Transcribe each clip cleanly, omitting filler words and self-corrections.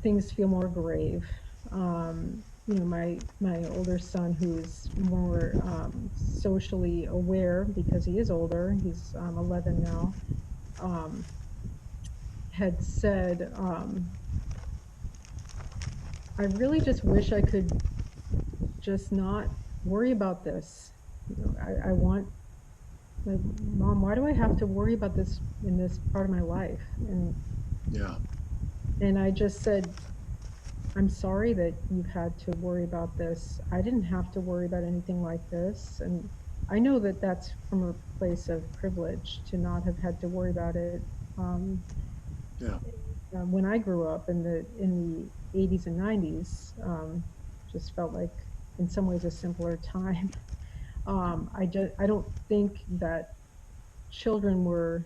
things feel more grave. My older son, who's more socially aware because he is older, he's 11 now, um, had said, I really just wish I could just not worry about this. I want, like, Mom, why do I have to worry about this in this part of my life? Yeah. And I just said, I'm sorry that you've had to worry about this. I didn't have to worry about anything like this. And I know that that's from a place of privilege to not have had to worry about it. Um, Yeah. when I grew up in the 80s and 90s, just felt like in some ways a simpler time. I don't think that children were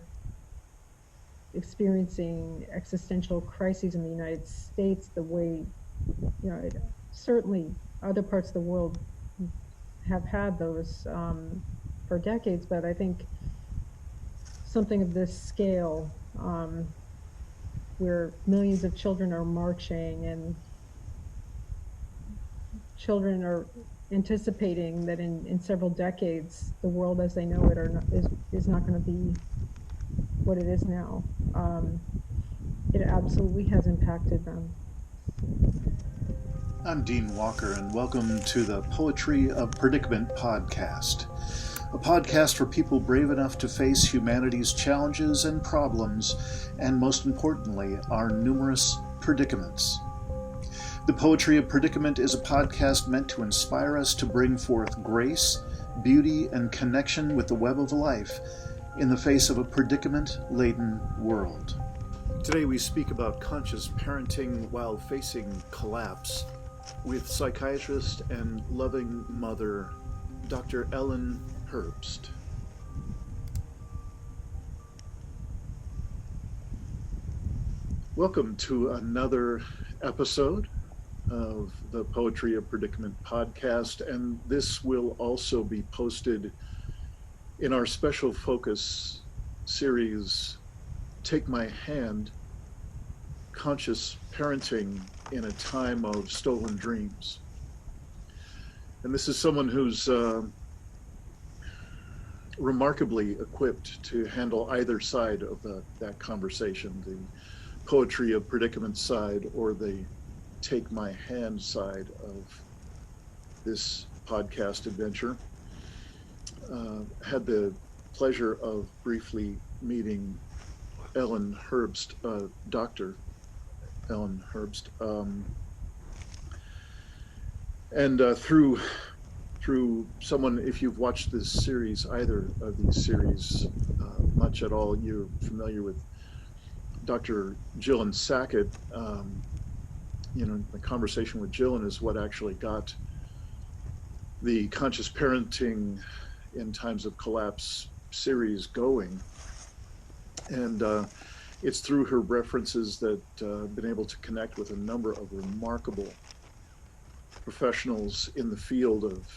experiencing existential crises in the United States the way, certainly other parts of the world have had those for decades, but I think something of this scale, where millions of children are marching and children are anticipating that in several decades the world as they know it is not going to be what it is now. It absolutely has impacted them. I'm Dean Walker, and welcome to the Poetry of Predicament podcast, a podcast for people brave enough to face humanity's challenges and problems, and most importantly, our numerous predicaments. The Poetry of Predicament is a podcast meant to inspire us to bring forth grace, beauty, and connection with the web of life in the face of a predicament-laden world. Today we speak about conscious parenting while facing collapse with psychiatrist and loving mother, Dr. Ellen Herbst. Welcome to another episode of the Poetry of Predicament podcast, and this will also be posted in our special focus series, Take My Hand, Conscious Parenting in a Time of Stolen Dreams. And this is someone who's remarkably equipped to handle either side of that conversation, the poetry of predicament side or the take my hand side of this podcast adventure. Had the pleasure of briefly meeting Ellen Herbst, Dr. Ellen Herbst, and through someone, if you've watched this series, either of these series, much at all, you're familiar with Dr. Gillian Sackett. The conversation with Gillian is what actually got the Conscious Parenting in Times of Collapse series going. And it's through her references that I've been able to connect with a number of remarkable professionals in the field of,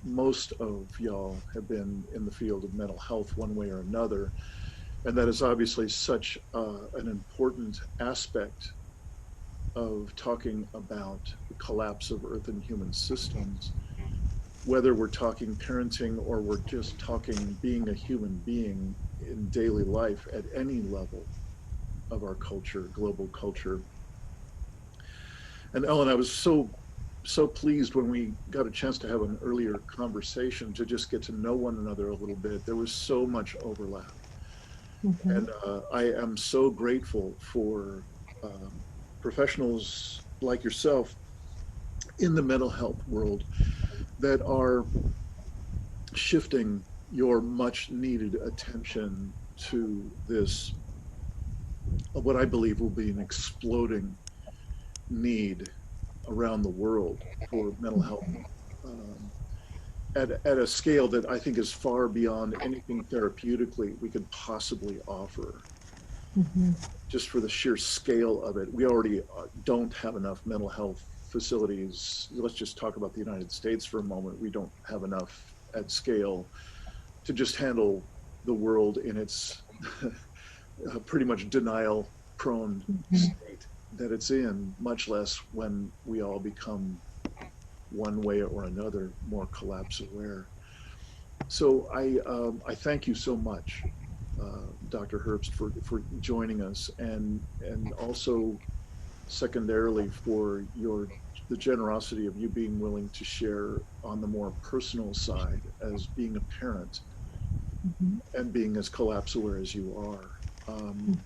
most of y'all have been in the field of mental health one way or another. And that is obviously such an important aspect of talking about the collapse of Earth and human systems, whether we're talking parenting or we're just talking being a human being in daily life at any level of our culture, global culture. And Ellen, I was so pleased when we got a chance to have an earlier conversation to just get to know one another a little bit. There was so much overlap. Hmm. And I am so grateful for professionals like yourself in the mental health world that are shifting your much needed attention to this, what I believe will be an exploding need around the world for mental health, um, at a scale that I think is far beyond anything therapeutically we could possibly offer, Hmm. just for the sheer scale of it. We already don't have enough mental health facilities. Let's just talk about the United States for a moment. We don't have enough at scale to just handle the world in its pretty much denial prone Hmm. state. that it's in, much less when we all become one way or another more collapse aware. So I thank you so much, Dr. Herbst, for joining us, and also secondarily for the generosity of you being willing to share on the more personal side as being a parent Mhm. and being as collapse aware as you are. Um, Mhm.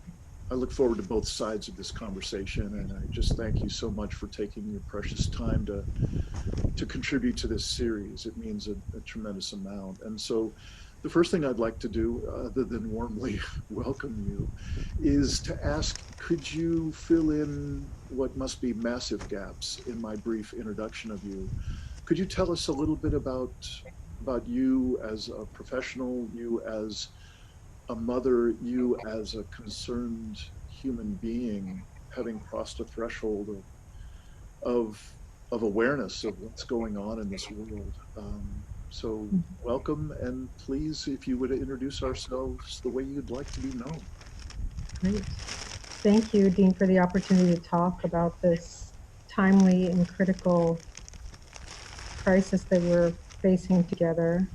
I look forward to both sides of this conversation, and I just thank you so much for taking your precious time to contribute to this series. It means a tremendous amount. And so, the first thing I'd like to do, other than warmly welcome you, is to ask, could you fill in what must be massive gaps in my brief introduction of you? Could you tell us a little bit about you as a professional, you as a mother, you as a concerned human being, having crossed a threshold of of awareness of what's going on in this world? So welcome, and please, if you would introduce ourselves the way you'd like to be known. Great. Thank you, Dean, for the opportunity to talk about this timely and critical crisis that we're facing together.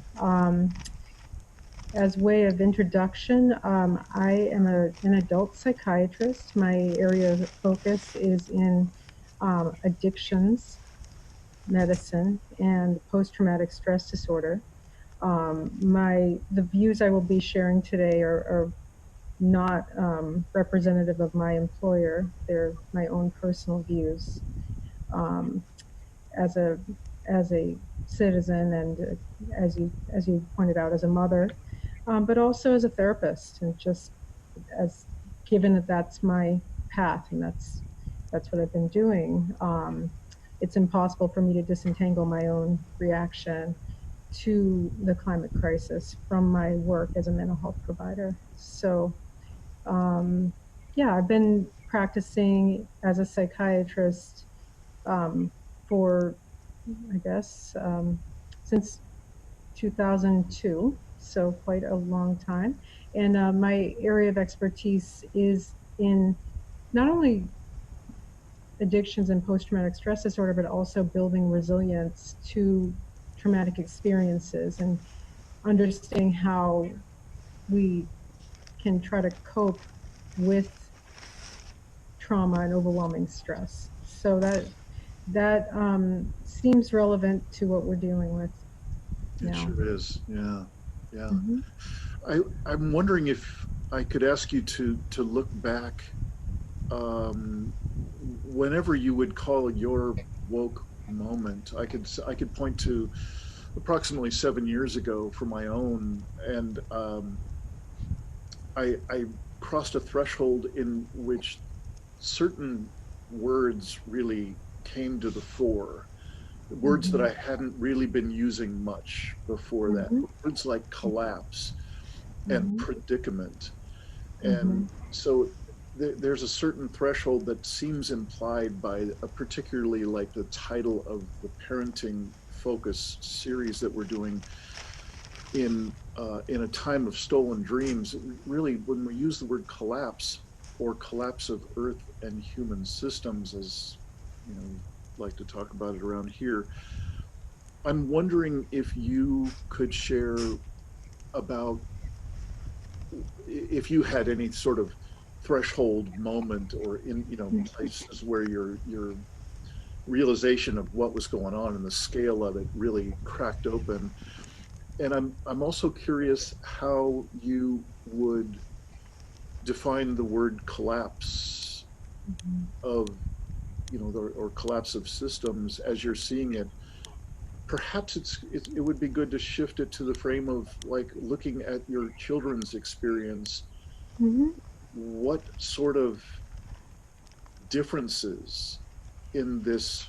As way of introduction, I am an adult psychiatrist. My area of focus is in addictions medicine and post-traumatic stress disorder. The views I will be sharing today are not representative of my employer. They're my own personal views um, as a as a citizen and as you pointed out, as a mother, but also as a therapist, and just as given that that's my path and that's what I've been doing. It's impossible for me to disentangle my own reaction to the climate crisis from my work as a mental health provider. So, um, yeah, I've been practicing as a psychiatrist um, for, I guess, since 2002, so quite a long time. And my area of expertise is in not only addictions and post-traumatic stress disorder, but also building resilience to traumatic experiences and understanding how we can try to cope with trauma and overwhelming stress. So that seems relevant to what we're dealing with It now. sure is. Yeah, yeah. Mm-hmm. I'm wondering if I could ask you to look back, um, whenever you would call your woke moment. I could point to approximately 7 years ago for my own, and I crossed a threshold in which certain words really came to the fore. Words that Mm-hmm. I hadn't really been using much before that. Mm-hmm. Words like collapse and Mm-hmm. predicament. Mm-hmm. And so there's a certain threshold that seems implied by particularly like the title of the parenting focus series that we're doing in a time of stolen dreams. Really, when we use the word collapse or collapse of Earth and human systems, as you know, like to talk about it around here, I'm wondering if you could share about if you had any sort of threshold moment or in places where your realization of what was going on and the scale of it really cracked open. And I'm also curious how you would define the word collapse Mm-hmm. of or collapse of systems as you're seeing it. Perhaps it would be good to shift it to the frame of like looking at your children's experience. Mm-hmm. What sort of differences in this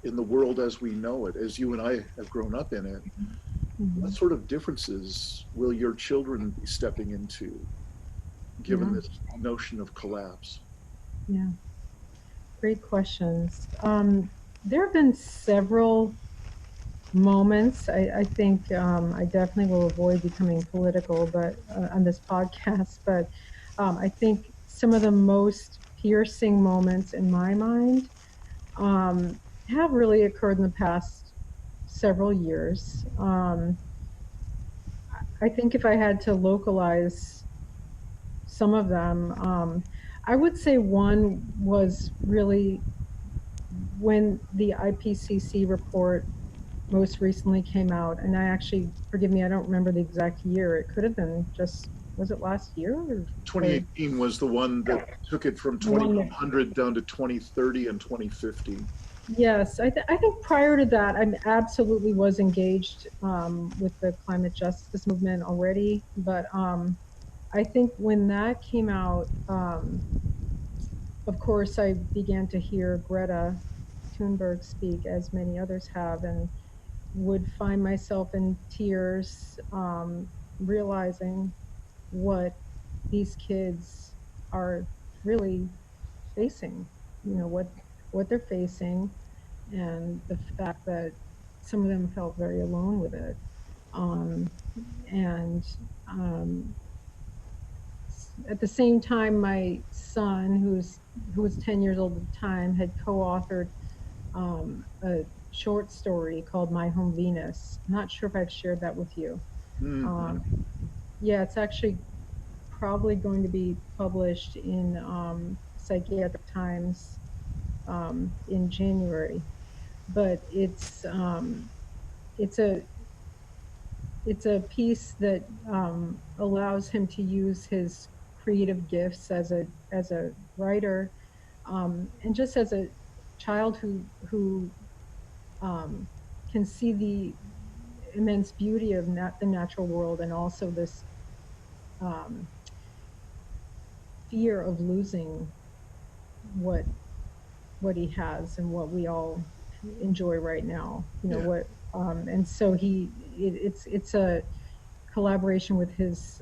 in the world as we know it, as you and I have grown up in it, what Mm-hmm. sort of differences will your children be stepping into given Yeah, this notion of collapse? yeah. Great questions. There have been several moments. I think I definitely will avoid becoming political, but on this podcast. But I think some of the most piercing moments in my mind um, have really occurred in the past several years. I think if I had to localize some of them, I would say one was really when the IPCC report most recently came out, and I actually, forgive me, I don't remember the exact year. It could have been just, was it last year or 2018 was the one that took it from the one that, 2100 down to 2030 and 2050. yes, I think prior to that, I absolutely was engaged with the climate justice movement already. But I think when that came out, of course, I began to hear Greta Thunberg speak, as many others have, and would find myself in tears, realizing what these kids are really facing. You know what they're facing, and the fact that some of them felt very alone with it. Um, and at the same time, my son, who was 10 years old at the time, had co-authored a short story called My Home Venus. I'm not sure if I've shared that with you. Mm-hmm. Um, yeah, it's actually probably going to be published in Psychiatric Times in January. But it's a it's a piece that allows him to use his creative gifts as a writer, and just as a child who um, can see the immense beauty of the natural world, and also this um, fear of losing what what he has and what we all enjoy right now. You know Yeah. what, and so it's a collaboration with his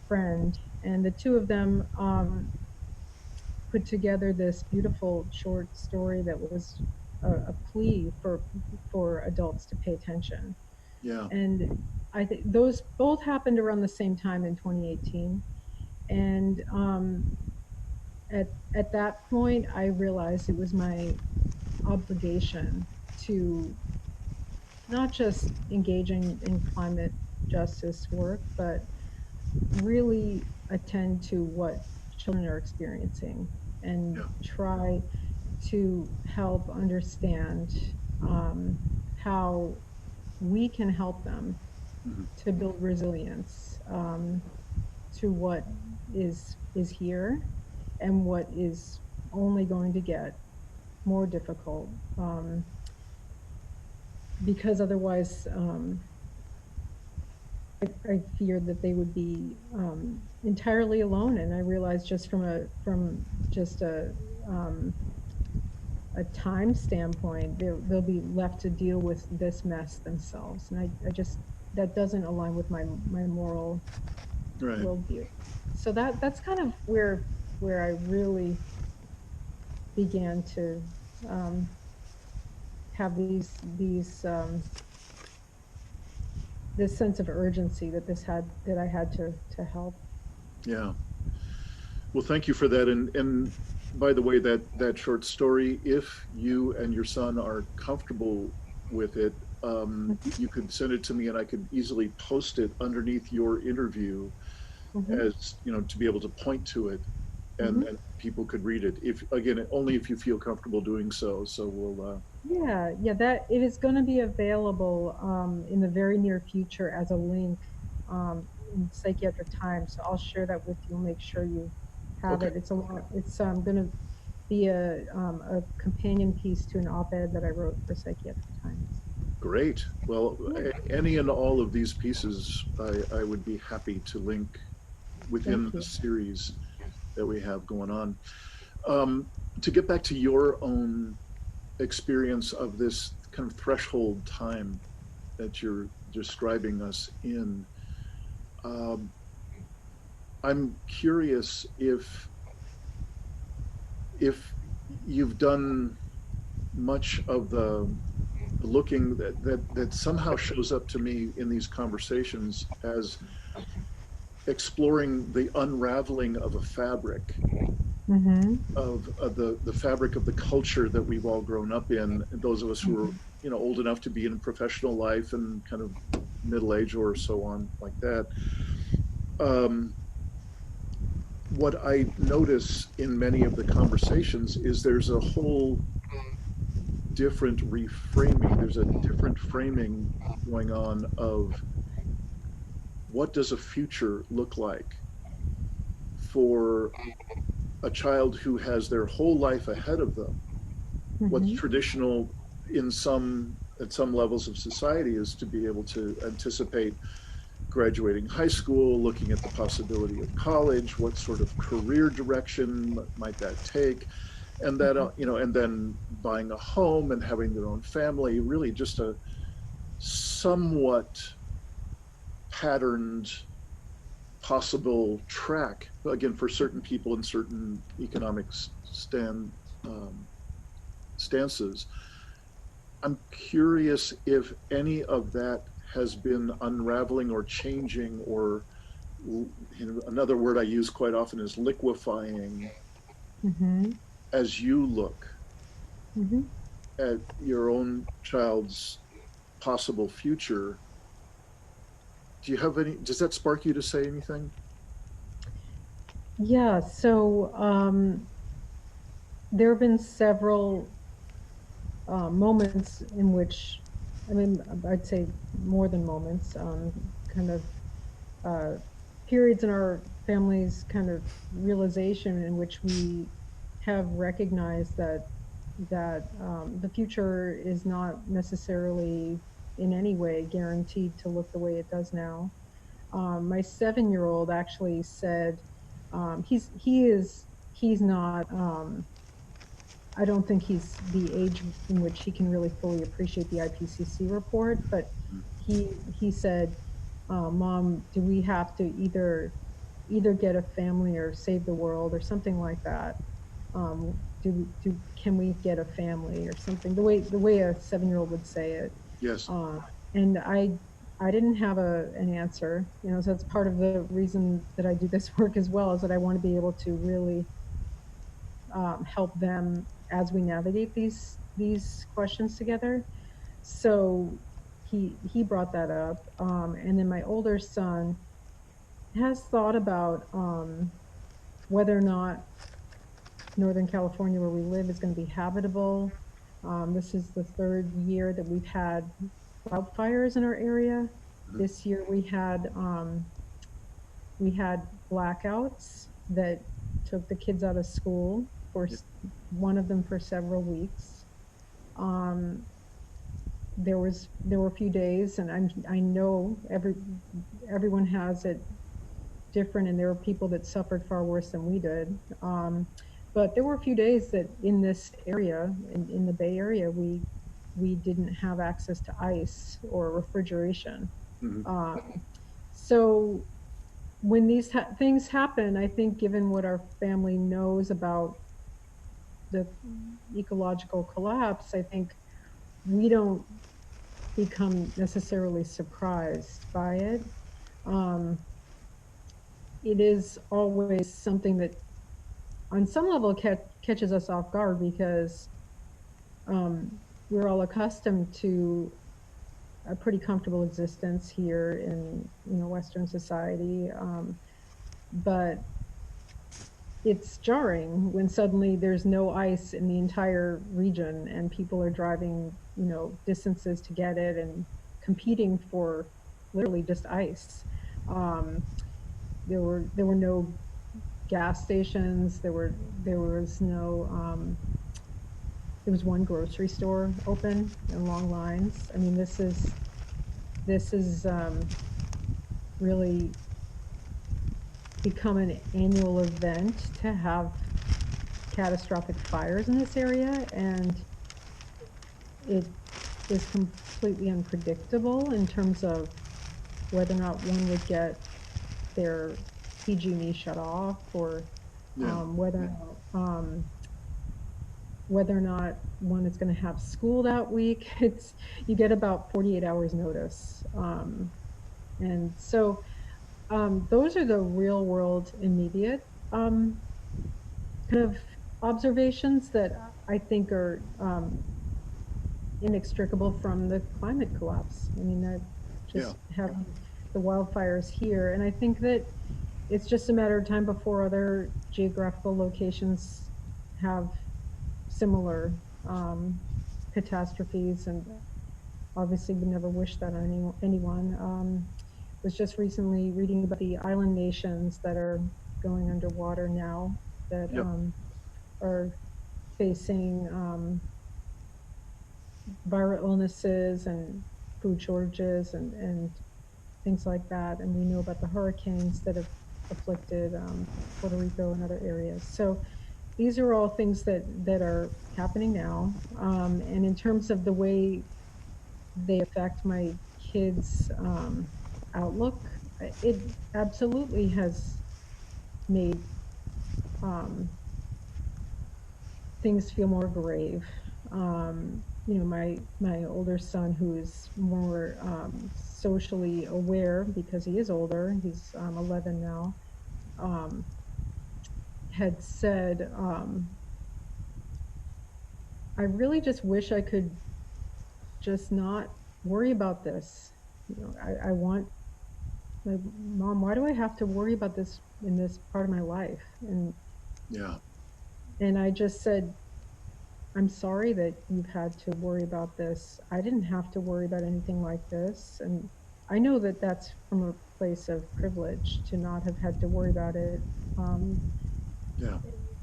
friend, and the two of them put together this beautiful short story that was a plea for adults to pay attention. Yeah. And I think those both happened around the same time in 2018. And at that point, I realized it was my obligation to not just engaging in climate justice work, but really attend to what children are experiencing and Yeah. try to help understand how we can help them Mm-hmm. to build resilience to what is here and what is only going to get more difficult, because otherwise I feared that they would be entirely alone. And I realized just from just a time standpoint, they'll be left to deal with this mess themselves. And I just, that doesn't align with my moral Right. worldview. So that's kind of where I really began to um, have this sense of urgency that this had that I had to help. Yeah. Well, thank you for that. And by the way, that short story, if you and your son are comfortable with it, you could send it to me, and I could easily post it underneath your interview, Mm-hmm. as you know, to be able to point to it, Mm-hmm. and people could read it. If again, only if you feel comfortable doing so. So we'll. Yeah, yeah, that it is going to be available in the very near future as a link in Psychiatric Times. So I'll share that with you. Make sure you have Okay. it. It's going to be a companion piece to an op-ed that I wrote for Psychiatric Times. Great. Well, Yeah, any and all of these pieces, I would be happy to link within thank the you. series that we have going on. Um, to get back to your own experience of this kind of threshold time that you're describing us in, um, I'm curious if you've done much of the looking that somehow shows up to me in these conversations as exploring the unraveling of a fabric Mm-hmm. of the fabric of the culture that we've all grown up in. Those of us who are, old enough to be in professional life and kind of middle age or so on like that. Um, what I notice in many of the conversations is there's a whole different reframing. There's a different framing going on of what does a future look like for a child who has their whole life ahead of them. What's Mm-hmm. traditional in some at some levels of society is to be able to anticipate graduating high school, looking at the possibility of college, what sort of career direction might that take, and that Mm-hmm. and then buying a home and having their own family. Really, just a somewhat patterned possible track again for certain people in certain economic um, stances. I'm curious if any of that has been unraveling or changing, or another word I use quite often is liquefying Mm-hmm. as you look Mm-hmm. at your own child's possible future. Do you have any, does that spark you to say anything? Yeah, so there have been several moments in which, I mean, I'd say more than moments, kind of uh, periods in our family's kind of realization in which we have recognized that the future is not necessarily in any way guaranteed to look the way it does now. My 7-year-old actually said he's not. I don't think he's the age in which he can really fully appreciate the IPCC report, but he said, "Mom, do we have to either get a family or save the world or something like that? Do can we get a family or something?" The way a 7-year-old would say it, Yes. uh, and I didn't have an answer. So that's part of the reason that I do this work as well, is that I want to be able to really help them as we navigate these questions together. So he brought that up, and then my older son has thought about whether or not Northern California, where we live, is going to be habitable. This is the third year that we've had wildfires in our area. Mhm. This year we had blackouts that took the kids out of school for Yeah. one of them for several weeks. Um, there were a few days, and I know everyone has it different, and there were people that suffered far worse than we did. But there were a few days that in this area, in the Bay Area, we didn't have access to ice or refrigeration. Mhm. Um, so when these things happen, I think given what our family knows about the ecological collapse, I think we don't become necessarily surprised by it. Um, it is always something that, on some level, catches us off guard because we're all accustomed to a pretty comfortable existence here in Western society, but it's jarring when suddenly there's no ice in the entire region and people are driving distances to get it and competing for literally just ice. um, there were no gas stations. There was one grocery store open and long lines. I mean, this is really become an annual event to have catastrophic fires in this area, and it is completely unpredictable in terms of whether or not one would get their PG&E shut off, or Yeah. whether or not one is going to have school that week. It's You get about 48 hours notice, and so those are the real world immediate kind of observations that I think are inextricable from the climate collapse. I mean, that Yeah. just having the wildfires here, and I think that it's just a matter of time before other geographical locations have similar um, catastrophes, and obviously would never wish that on anyone. Was just recently reading about the island nations that are going underwater now, that Yep. are facing viral illnesses and food shortages and things like that. And we know about the hurricanes that have afflicted Puerto Rico and other areas. So these are all things that are happening now. And in terms of the way they affect my kids' outlook, it absolutely has made um, things feel more grave. My older son, who is more socially aware because he is older, he's 11 now, um, had said, "I really just wish I could just not worry about this. I want my mom. Why do I have to worry about this in this part of my life?" Yeah. And I just said, I'm sorry that you've had to worry about this. I didn't have to worry about anything like this. And I know that that's from a place of privilege to not have had to worry about it. Um, Yeah.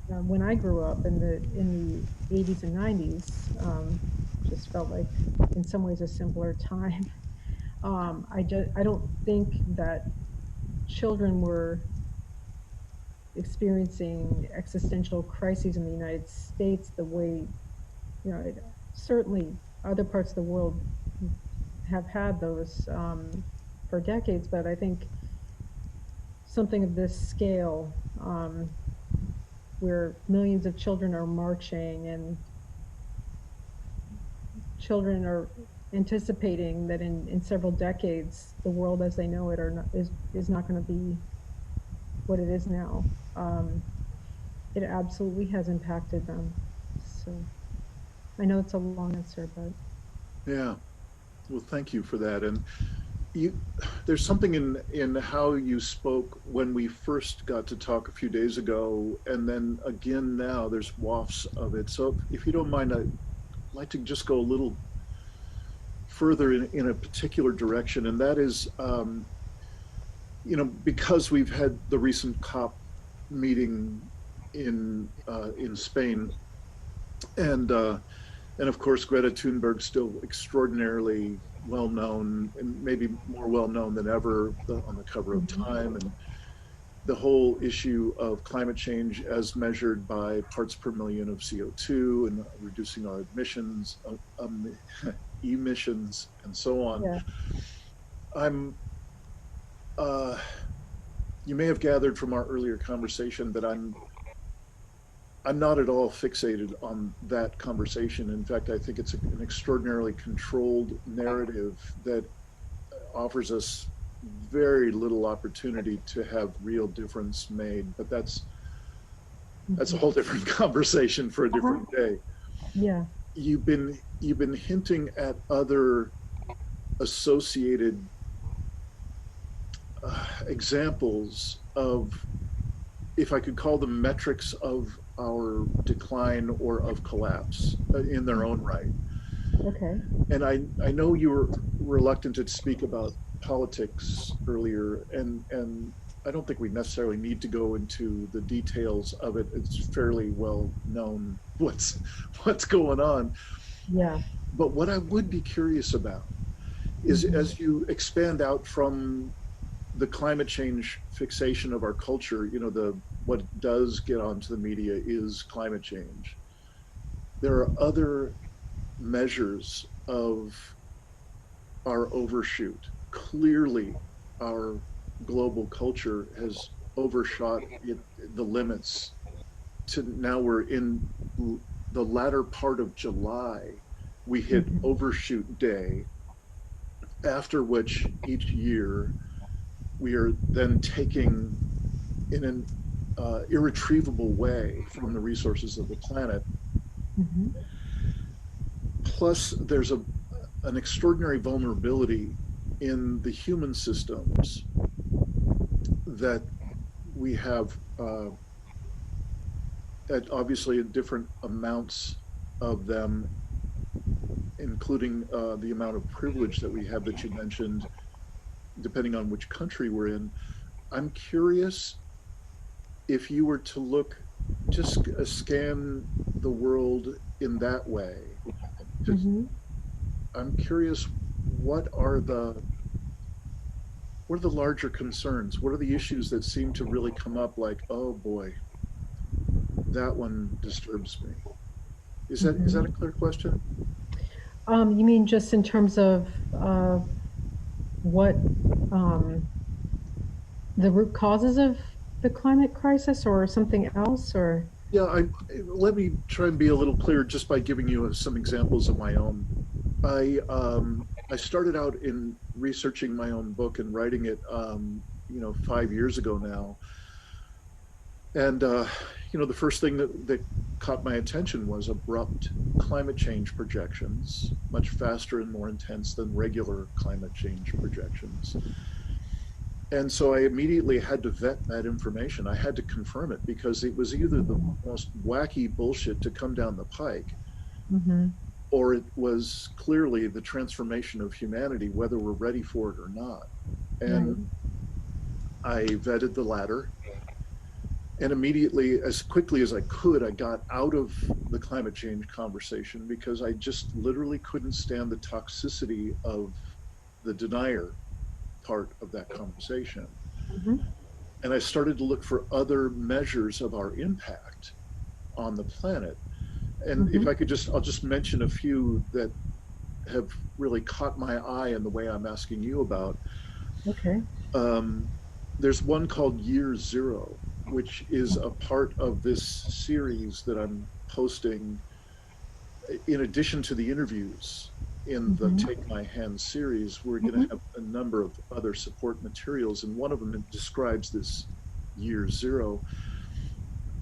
when I grew up in the 80s and 90s, just felt like in some ways a simpler time. I don't think that children were experiencing existential crises in the United States the way, certainly other parts of the world have had those for decades, but I think something of this scale, where millions of children are marching and children are anticipating that in several decades the world as they know it is not going to be what it is now. It absolutely has impacted them. So I know it's a long answer, but Yeah. Well, thank you for that. And you, there's something in how you spoke when we first got to talk a few days ago, and then again now. There's wafts of it. So if you don't mind, I'd like to just go a little further in a particular direction, and that is, because we've had the recent COP meeting in Spain, and and of course Greta Thunberg's still extraordinarily well known, and maybe more well known than ever, on the cover of mhm. Time, and the whole issue of climate change as measured by parts per million of CO2 and reducing our emissions and so on. Yeah. I'm uh, you may have gathered from our earlier conversation that I'm not at all fixated on that conversation. In fact, I think it's an extraordinarily controlled narrative that offers us very little opportunity to have real difference made. But that's a Mhm. whole different conversation for a Uh-huh. different day. Yeah. You've been hinting at other associated examples of, if I could call them metrics of our decline or of collapse, in their own Mhm. right. Okay. And I know you were reluctant to speak about politics earlier, and I don't think we necessarily need to go into the details of it. It's fairly well known what's going on. Yeah. But what I would be curious about is, Mhm. as you expand out from the climate change fixation of our culture, the what does get onto the media is climate change. There are other measures of our overshoot. Clearly, our global culture has overshot the limits. To now, we're in the latter part of July. We hit Mhm. overshoot day, after which each year we are then taking in an irretrievable way from the resources of the planet. Mm-hmm. Plus, there's an extraordinary vulnerability in the human systems that we have obviously at different amounts of them, including the amount of privilege that we have that you mentioned, depending on which country we're in. I'm curious if you were to look, just scan the world in that way. Just, Mm-hmm. I'm curious, what are the what are the larger concerns? What are the issues that seem to really come up like, oh boy, that one disturbs me? Is that a Mm-hmm. clear question? You mean just in terms of what um, the root causes of the climate crisis or something else, or? Yeah, let me try and be a little clearer just by giving you some examples of my own. I started out in researching my own book and writing it, 5 years ago now. And the first thing that caught my attention was abrupt climate change projections, much faster and more intense than regular climate change projections. And so I immediately had to vet that information. I had to confirm it because it was either the Mm-hmm. most wacky bullshit to come down the pike, Mm-hmm. or it was clearly the transformation of humanity, whether we're ready for it or not. Right. And I vetted the latter. And immediately, as quickly as I could, I got out of the climate change conversation because I just literally couldn't stand the toxicity of the denier part of that conversation. Mm-hmm. And I started to look for other measures of our impact on the planet. And if Mm-hmm. I could I'll just mention a few that have really caught my eye in the way I'm asking you about. Okay. Um, there's one called Year Zero, which is a part of this series that I'm posting in addition to the interviews in the Mm-hmm. Take My Hand series. We're going to Mm-hmm. have a number of other support materials, and one of them describes this Year Zero.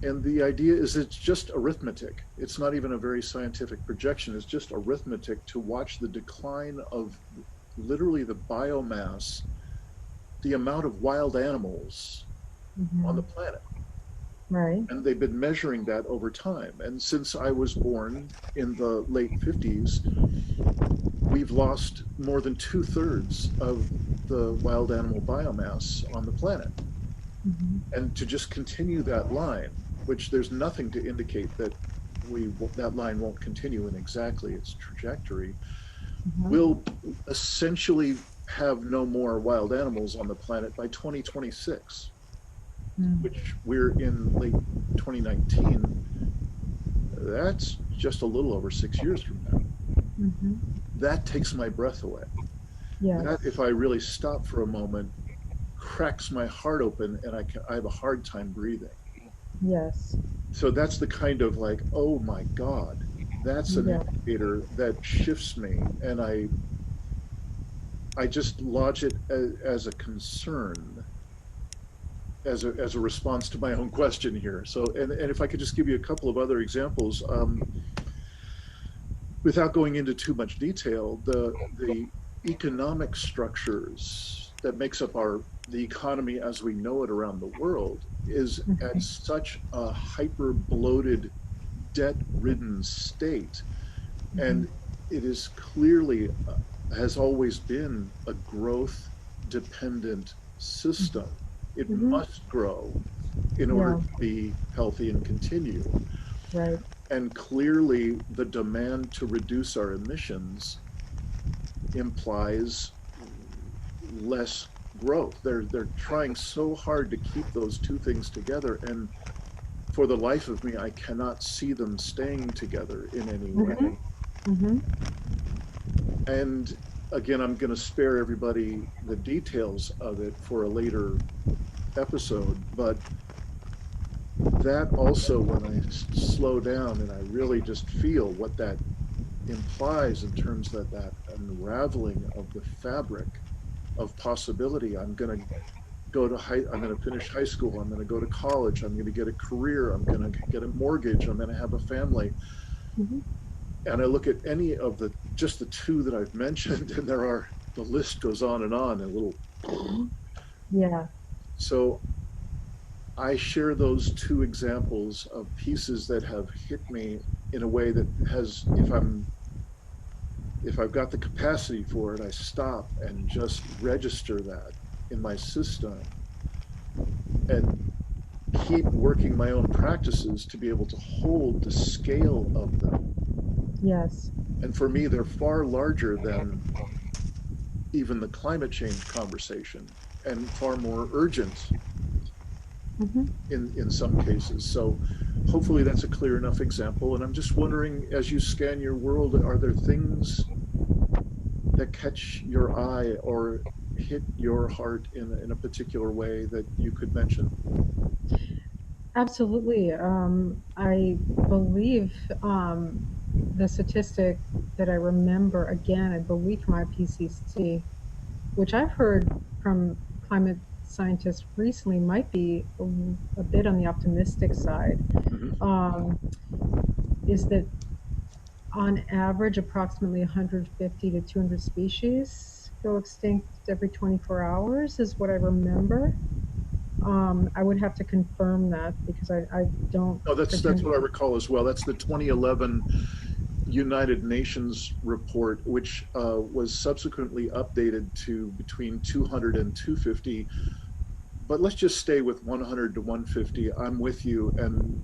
And the idea is it's just arithmetic. It's not even a very scientific projection. It's just arithmetic to watch the decline of literally the biomass, the amount of wild animals on Mm-hmm. the planet. Right. And they've been measuring that over time. And since I was born in the late 50s, we've lost more than 2/3 of the wild animal biomass on the planet. Mm-hmm. And to just continue that line, which there's nothing to indicate that that line won't continue in exactly its trajectory, Mm-hmm. will essentially have no more wild animals on the planet by 2026, which we're in late 2019. That's just a little over 6 years from now. Mm-hmm. That takes my breath away. That, Yes. if I really stop for a moment, cracks my heart open, and I have a hard time breathing. Yes. So that's the kind of like, oh my God, that's an Yeah. indicator that shifts me, and I just lodge it as a concern, as a response to my own question here. So, and if I could just give you a couple of other examples, without going into too much detail, the economic structures that makes up the economy as we know it around the world is at Mm-hmm. such a hyper bloated, debt ridden state, Mm-hmm. and it is clearly has always been a growth dependent system. It Mm-hmm. must grow in order Yeah. to be healthy and continue. Right. And clearly, the demand to reduce our emissions implies less growth. They're trying so hard to keep those two things together, and for the life of me, I cannot see them staying together in any Mm-hmm. way. Mm-hmm. And again, I'm going to spare everybody the details of it for a later episode, but that also, when I slow down and I really just feel what that implies in terms that unraveling of the fabric of possibility, I'm going to I'm going to finish high school. I'm going to go to college. I'm going to get a career. I'm going to get a mortgage. I'm going to have a family. Hmm. And I look at any of just the two that I've mentioned, and the list goes on and on, and a little. Yeah. So I share those two examples of pieces that have hit me in a way that has, if I've got the capacity for it, I stop and just register that in my system and keep working my own practices to be able to hold the scale of them. Yes. And for me, they're far larger than even the climate change conversation and far more urgent Hmm. in some cases. So hopefully that's a clear enough example. And I'm just wondering, as you scan your world, are there things that catch your eye or hit your heart in a particular way that you could mention? Absolutely. I believe the statistic that I remember, again, I believe from IPCC, which I've heard from climate scientists recently, might be a bit on the optimistic side, Mm-hmm. um, is that on average, approximately 150 to 200 species go extinct every 24 hours, is what I remember. I would have to confirm that because I don't Oh, that's pretend. what I recall as well. That's the 2011 United Nations report, which was subsequently updated to between 200 and 250. But let's just stay with 100 to 150. I'm with you, and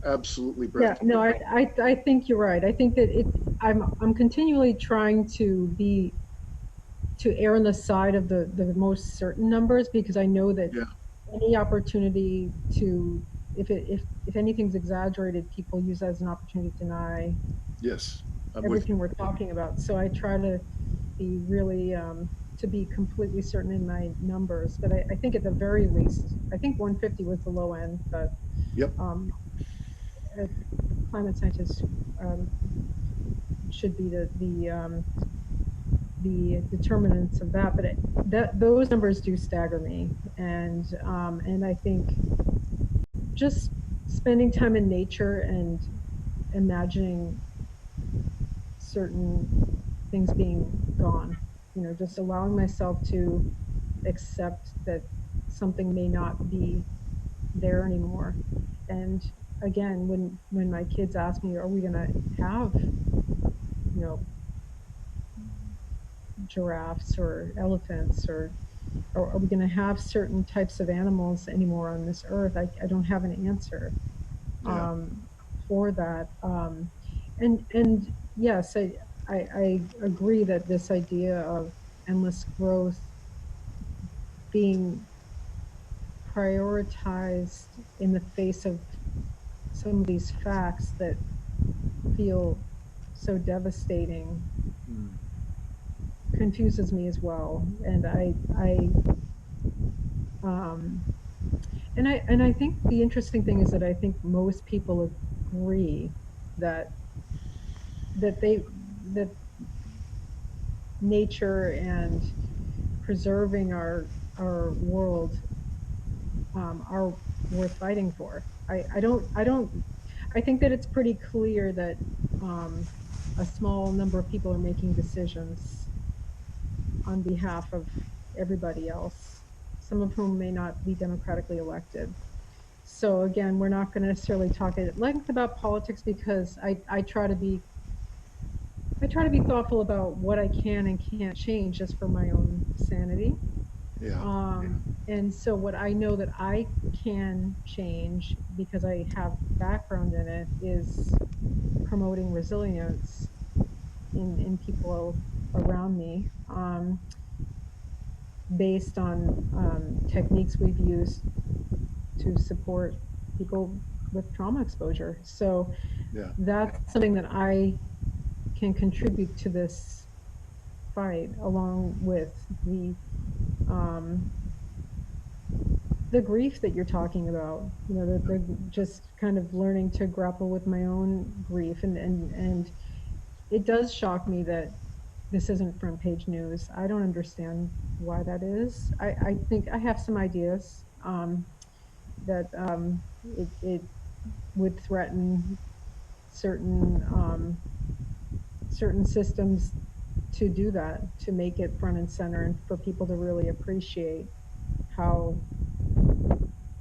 absolutely Yeah, no, breathtaking. I think you're right. I think that I'm continually trying to err on the side of the most certain numbers because I know that Yeah. any opportunity to if anything's exaggerated, people use that as an opportunity to deny Yes, I'm with everything we're talking about. So I try to be really to be completely certain in my numbers. But I think at the very least, I think 150 was the low end, but you. Yep. um, climate scientists um, should be the determinants of that. But that those numbers do stagger me, and I think just spending time in nature and imagining certain things being gone, just allowing myself to accept that something may not be there anymore. And again, when my kids ask me, are we going to have, you know, giraffes or elephants or are we going to have certain types of animals anymore on this earth? I don't have an answer Yeah. for that. And yes, I agree that this idea of endless growth being prioritized in the face of some of these facts that feel so devastating Mm. confuses me as well. Um, and I think the interesting thing is that I think most people agree that that they that nature and preserving our world are worth fighting for. I think that it's pretty clear that um, a small number of people are making decisions on behalf of everybody else, some of whom may not be democratically elected. So again, we're not going to necessarily talk at length about politics because I try to be thoughtful about what I can and can't change just for my own sanity. Yeah. And so what I know that I can change because I have background in it is promoting resilience in people around me, based on techniques we've used to support people with trauma exposure. So Yeah. that's something that I can contribute to this fight, along with um, the grief that you're talking about. The just kind of learning to grapple with my own grief, and it does shock me that this isn't front page news. I don't understand why that is. I think I have some ideas that it would threaten certain certain systems to do that, to make it front and center, and for people to really appreciate how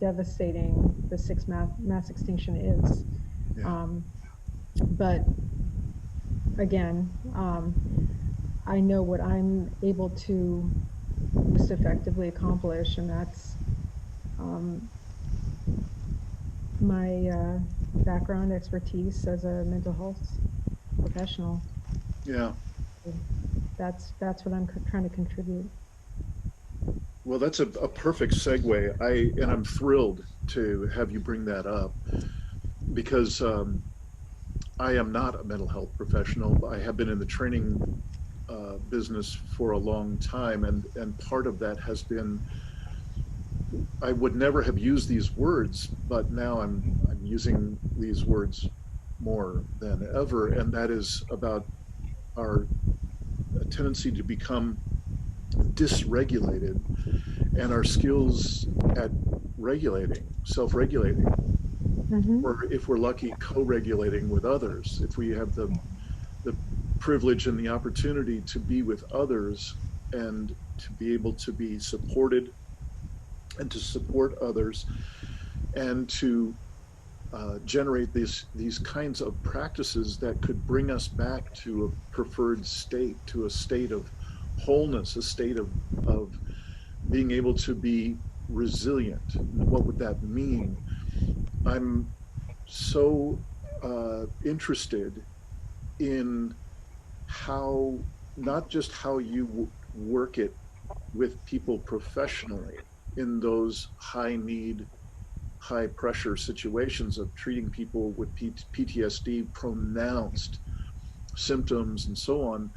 devastating the mass extinction is. Yeah. Um, but again, I know what I'm able to most effectively accomplish, and that's um, my background expertise as a mental health professional. Yeah. That's what I'm trying to contribute. Well, that's a perfect segue. I'm thrilled to have you bring that up because I am not a mental health professional. I have been in the training business for a long time, and part of that has been I would never have used these words, but now I'm using these words more than ever, and that is about our tendency to become dysregulated and our skills at regulating, self-regulating, Mm-hmm. or if we're lucky, co-regulating with others. If we have the privilege and the opportunity to be with others and to be able to be supported and to support others and to generate these kinds of practices that could bring us back to a preferred state, to a state of wholeness, a state of being able to be resilient. What would that mean? I'm so interested in how, not just how you work it with people professionally in those high need, high pressure situations of treating people with PTSD, pronounced symptoms, and so on.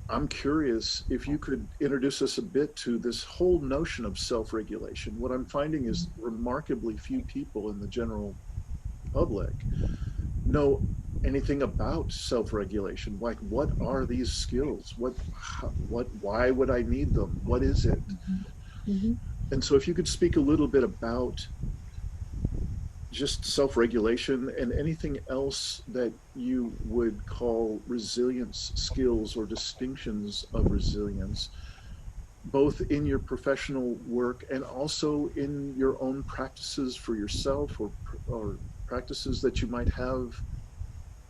I'm curious if you could introduce us a bit to this whole notion of self regulation. What I'm finding is remarkably few people in the general public know anything about self-regulation. Like, what are these skills? Why would I need them? What is it? Mm-hmm. And so if you could speak a little bit about just self-regulation and anything else that you would call resilience skills or distinctions of resilience, both in your professional work and also in your own practices for yourself, or practices that you might have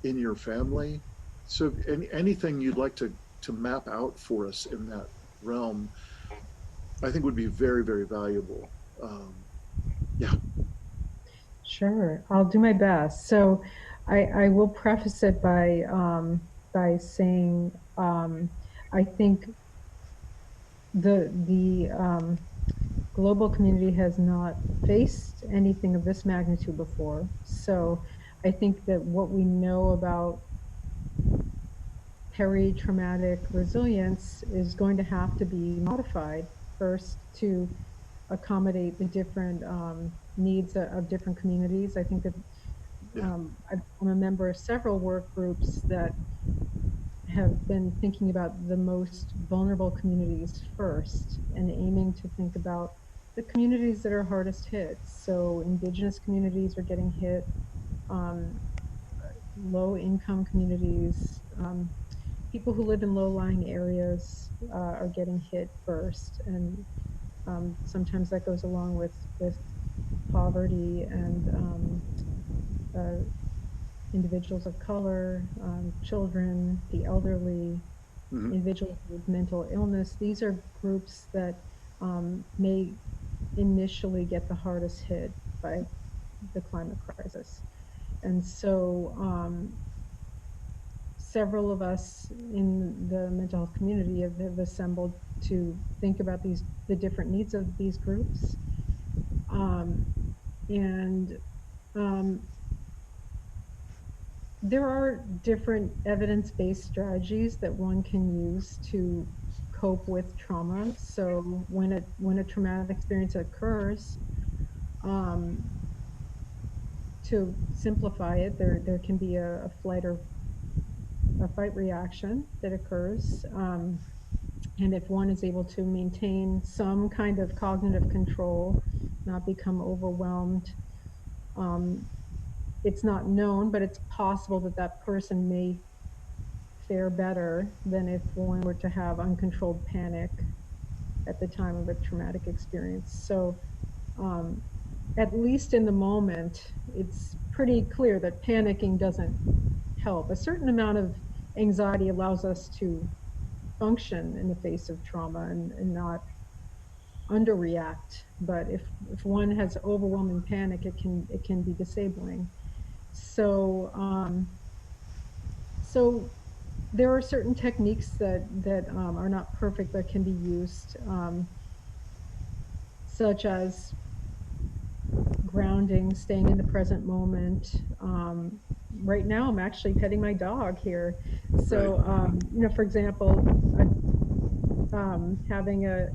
in your family. So anything you'd like to map out for us in that realm, I think would be very, very valuable. Yeah. Sure, I'll do my best. So, I will preface it by saying I think the global community has not faced anything of this magnitude before. So, I think that what we know about peri-traumatic resilience is going to have to be modified first to accommodate the different needs of different communities. I think that Yeah. I'm a member of several work groups that have been thinking about the most vulnerable communities first and aiming to think about the communities that are hardest hit. So indigenous communities are getting hit, um, low income communities, people who live in low lying areas are getting hit first. And sometimes that goes along with poverty and uh, individuals of color, children, the elderly, Mm-hmm. individuals with mental illness. These are groups that may initially get the hardest hit by the climate crisis. And so several of us in the mental health community have assembled to think about the different needs of these groups. Um, and um, there are different evidence-based strategies that one can use to cope with trauma. So when a traumatic experience occurs, um, to simplify it, there can be a flight or a fight reaction that occurs. And if one is able to maintain some kind of cognitive control, not become overwhelmed, um, it's not known, but it's possible that that person may fare better than if one were to have uncontrolled panic at the time of a traumatic experience. So, um, at least in the moment, it's pretty clear that panicking doesn't help. A certain amount of anxiety allows us to function in the face of trauma and not underreact. But if one has overwhelming panic, it can be disabling. So so there are certain techniques that are not perfect that can be used, such as grounding, staying in the present moment. Right now, I'm actually petting my dog here. Right. So, for example, having a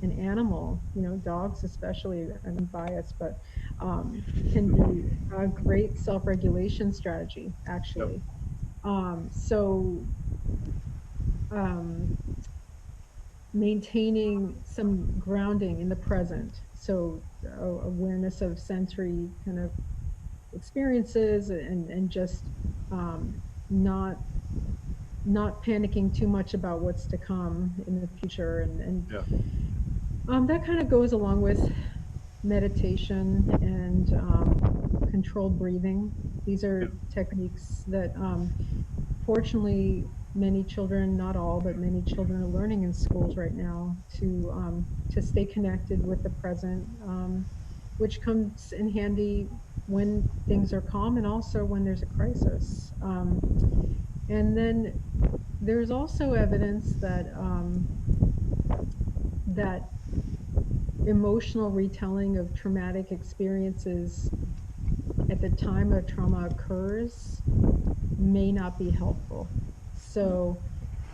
an animal, dogs especially, and I'm biased, but can be a great self-regulation strategy, Yep. actually. So um, maintaining some grounding in the present, so awareness of sensory kind of experiences, and just um, not not panicking too much about what's to come in the future, and Yeah. that kind of goes along with meditation and controlled breathing. These Yeah. are techniques that, fortunately, many children, not all, but many children are learning in schools right now to stay connected with the present, which comes in handy when things are calm and also when there's a crisis. And then there's also evidence that emotional retelling of traumatic experiences at the time a trauma occurs may not be helpful. Mm. So,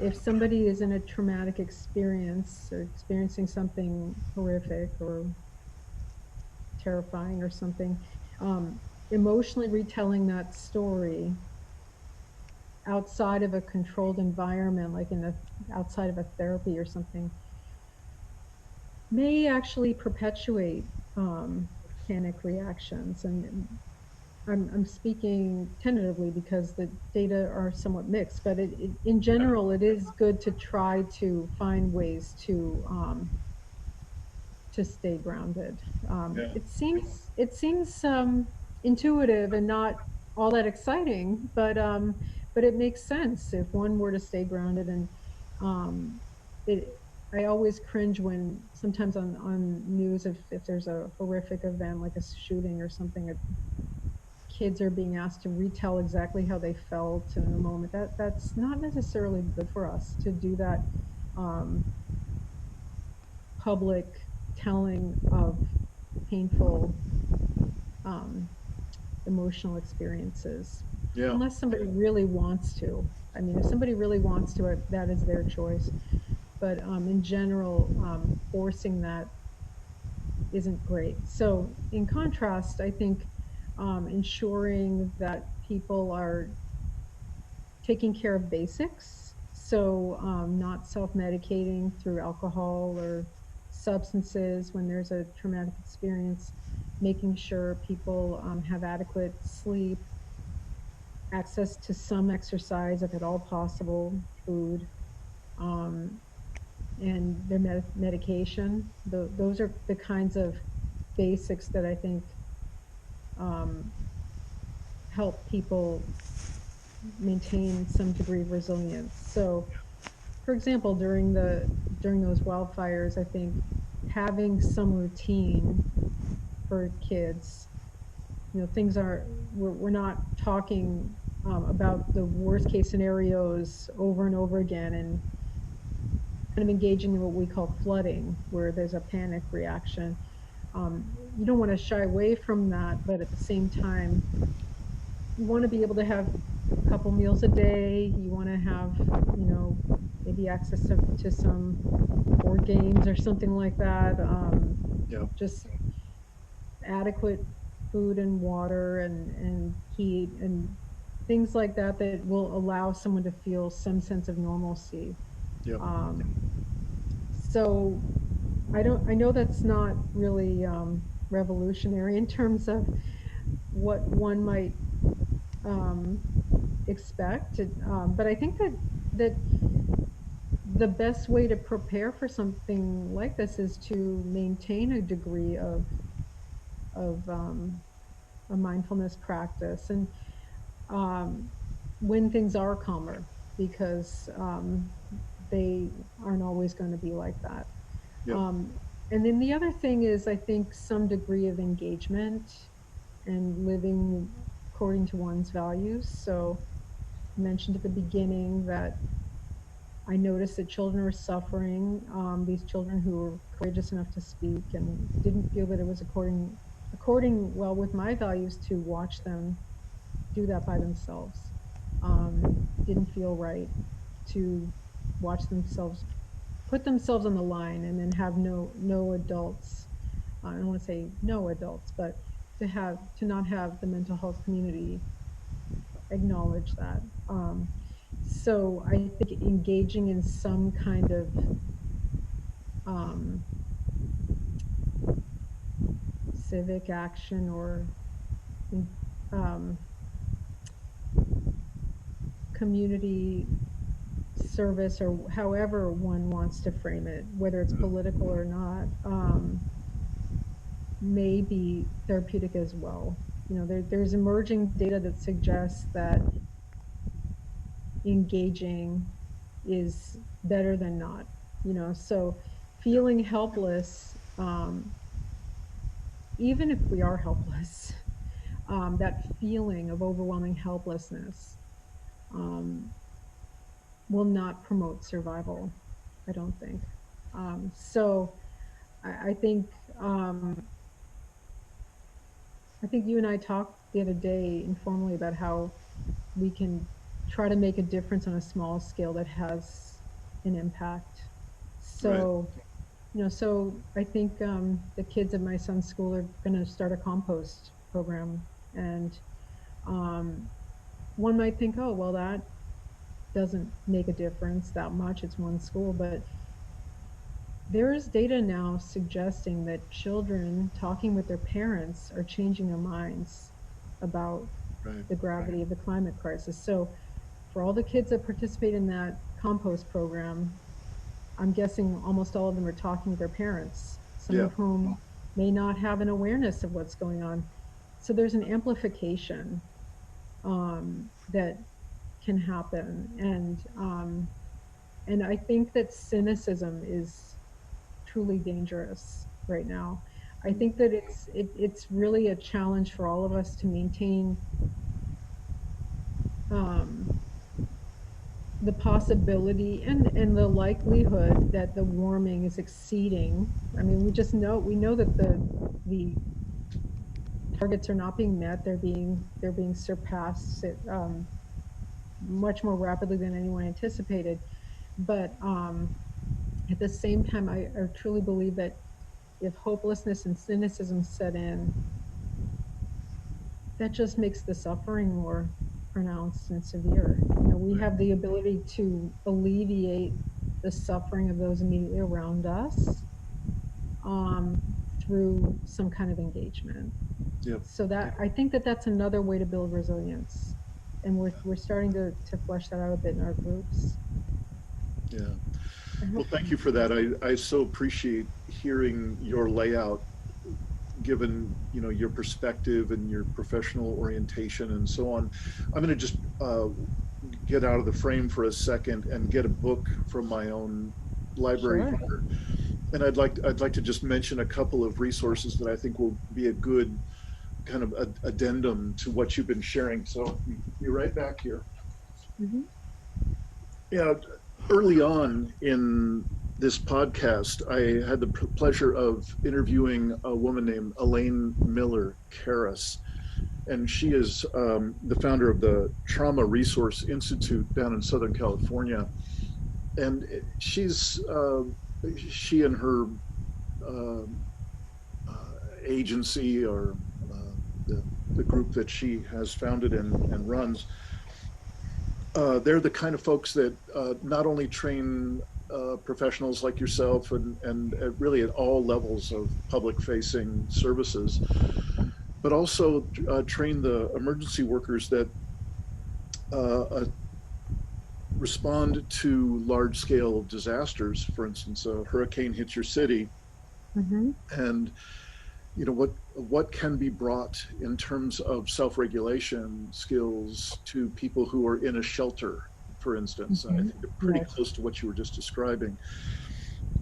if somebody is in a traumatic experience or experiencing something horrific or terrifying or something, um, emotionally retelling that story outside of a controlled environment, like outside of a therapy or something, may actually perpetuate um, panic reactions. And I'm speaking tentatively because the data are somewhat mixed, but in Yeah. general, it is good to try to find ways to stay grounded. Yeah. It seems intuitive and not all that exciting, but it makes sense if one were to stay grounded. And um, it I always cringe when sometimes on news, if there's a horrific event like a shooting or something, kids are being asked to retell exactly how they felt in the moment. That's not necessarily good for us to do that, um, public telling of painful um, emotional experiences, Yeah. unless somebody really wants to. I mean, if somebody really wants to, that is their choice. But in general, forcing that isn't great. So, in contrast, I think ensuring that people are taking care of basics. So, not self medicating through alcohol or substances when there's a traumatic experience, making sure people have adequate sleep, access to some exercise if at all possible, food, um, and their medication. Those are the kinds of basics that I think um, help people maintain some degree of resilience. So, for example, during those wildfires, I think having some routine for kids, things are we're not talking about the worst case scenarios over and over again, and kind of engaging in what we call flooding, where there's a panic reaction. You don't want to shy away from that, but at the same time, you want to be able to have a couple meals a day. You want to have, maybe access to some board games or something like that. Yeah. Just adequate food and water and heat, and things like that that will allow someone to feel some sense of normalcy. Yep. Um, so I know that's not really revolutionary in terms of what one might um, expect, but I think that the best way to prepare for something like this is to maintain a degree of a mindfulness practice, and um, when things are calmer, because they aren't always going to be like that. Yep. Um, and then the other thing is, I think, some degree of engagement and living according to one's values. So, I mentioned at the beginning that I noticed that children are suffering. These children who were courageous enough to speak and didn't feel that it was according well with my values to watch them do that by themselves. Didn't feel right to watch themselves put themselves on the line and then have no adults. I don't want to say no adults, but to not have the mental health community acknowledge that. So I think engaging in some kind of um, civic action or um, community service, or however one wants to frame it, whether it's Mhm. political or not, may be therapeutic as well. There's emerging data that suggests that engaging is better than not. So Yep. feeling helpless, even if we are helpless, that feeling of overwhelming helplessness um, will not promote survival, I don't think. So I think I think you and I talked the other day informally about how we can try to make a difference on a small scale that has an impact. Right. So I think the kids at my son's school are going to start a compost program, and um, one might think, oh, well, that doesn't make a difference that much. It's one school, but there is data now suggesting that children talking with their parents are changing their minds about Right. the gravity of the climate crisis. So, for all the kids that participate in that compost program, I'm guessing almost all of them are talking with their parents, some Yeah. of whom may not have an awareness of what's going on. So, there's an amplification that can happen, and I think that cynicism is truly dangerous right now. I think that it's really a challenge for all of us to maintain um, the possibility and the likelihood that the warming is exceeding. I mean, we know that the targets are not being met. They're being surpassed much more rapidly than anyone anticipated. But at the same time, I truly believe that if hopelessness and cynicism set in, that just makes the suffering more pronounced and severe. We Right. have the ability to alleviate the suffering of those immediately around us um, through some kind of engagement. Yep. So that I think that that's another way to build resilience, and we're starting to flesh that out a bit in our groups. Yeah. I Well, hope. thank you for that. I so appreciate hearing your layout, given your perspective and your professional orientation and so on. I'm going to just get out of the frame for a second and get a book from my own library Sure. here, and I'd like to just mention a couple of resources that I think will be a good kind of addendum to what you've been sharing. So be right back here. Hmm. Yeah, early on in this podcast, I had the pleasure of interviewing a woman named Elaine Miller Karras, and she is the founder of the Trauma Resource Institute down in Southern California. And she and her uh, agency, or uh, the, the group that she has founded and runs, they're the kind of folks that not only train professionals like yourself and really at all levels of public facing services, but also train the emergency workers that uh, respond to large scale disasters. For instance, a hurricane hits your city, Mm-hmm. and you know what can be brought in terms of self-regulation skills to people who are in a shelter, for instance. I Mm-hmm. think they're pretty Yes. close to what you were just describing.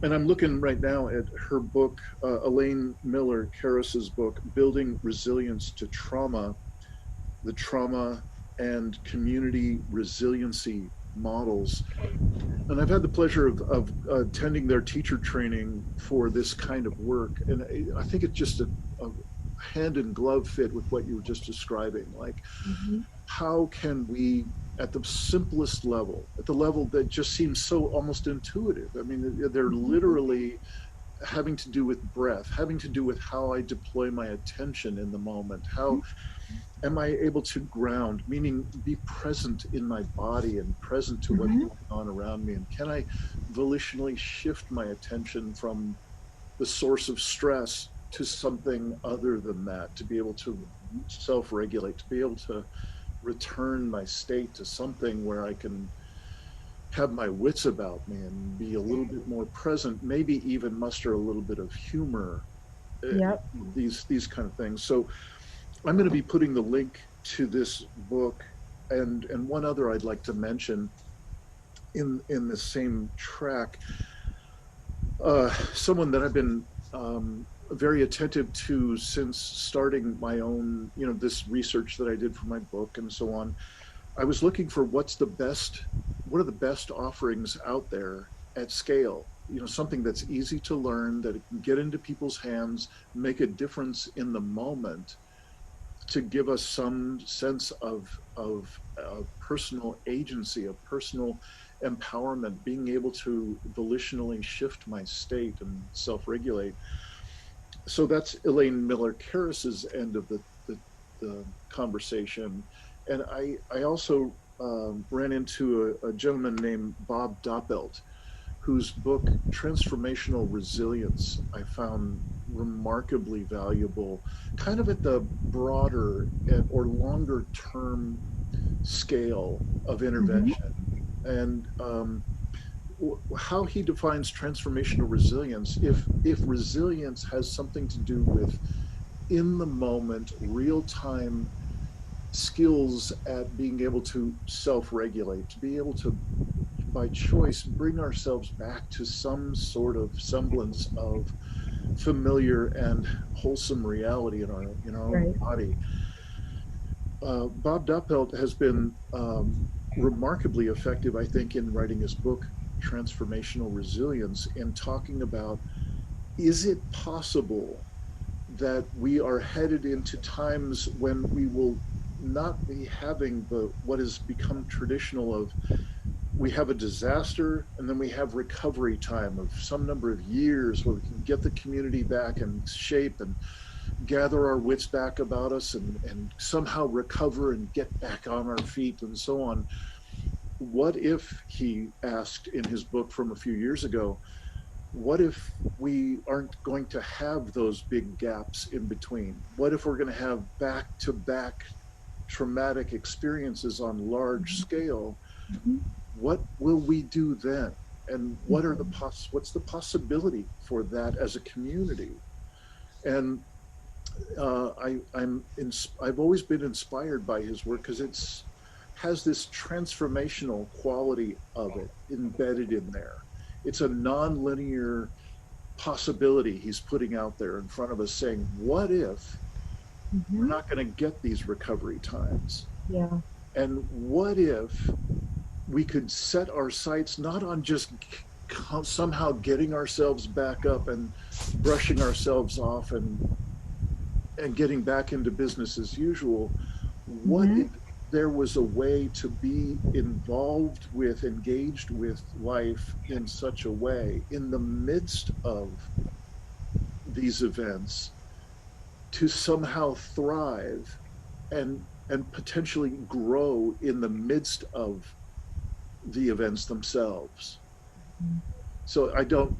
And I'm looking right now at her book, Elaine Miller Karras's book, Building Resilience to Trauma, the Trauma and Community Resiliency Models. And I've had the pleasure of attending their teacher training for this kind of work. And I think it's just a hand in glove fit with what you were just describing. Like, Mm-hmm. how can we, at the simplest level, at the level that just seems so almost intuitive? I mean, they're Mm-hmm. literally having to do with breath, having to do with how I deploy my attention in the moment. How am I able to ground, meaning be present in my body and present to what's Mm-hmm. going on around me? And can I volitionally shift my attention from the source of stress to something other than that, to be able to self regulate, to be able to return my state to something where I can have my wits about me and be a little bit more present, maybe even muster a little bit of humor, uh, Yep. these kind of things. So I'm going to be putting the link to this book and one other I'd like to mention in the same track. Someone that I've been very attentive to since starting my own, you know, this research that I did for my book and so on. I was looking for what are the best offerings out there at scale? You know, something that's easy to learn, that it can get into people's hands, make a difference in the moment, to give us some sense of personal agency, of personal empowerment, being able to volitionally shift my state and self-regulate. So that's Elaine Miller Karras's end of the conversation. And I also ran into a gentleman named Bob Doppelt, whose book Transformational Resilience I found remarkably valuable, kind of at the broader or longer term scale of Mm-hmm. intervention. And how he defines transformational resilience, if resilience has something to do with in the moment, real time skills at being able to self regulate, to be able to, by choice, bring ourselves back to some sort of semblance of familiar and wholesome reality in our own Right. body. Bob Doppelt has been remarkably effective, I think, in writing his book, Transformational Resilience, and talking about, is it possible that we are headed into times when we will not be having the what has become traditional of, we have a disaster and then we have recovery time of some number of years where we can get the community back in shape and gather our wits back about us and somehow recover and get back on our feet and so on. What if, he asked in his book from a few years ago, what if we aren't going to have those big gaps in between? What if we're going to have back to back traumatic experiences on large scale? Mm-hmm. What will we do then? And Mm-hmm. what's the possibility for that as a community? And I've always been inspired by his work because it's has this transformational quality of it embedded in there. It's a nonlinear possibility he's putting out there in front of us, saying, what if we're Mm-hmm. not going to get these recovery times? Yeah. And what if we could set our sights not on just somehow getting ourselves back up and brushing ourselves off and getting back into business as usual? What Mm-hmm. if there was a way to be involved with, engaged with life in such a way in the midst of these events, to somehow thrive and potentially grow in the midst of the events themselves. Mhm. So I don't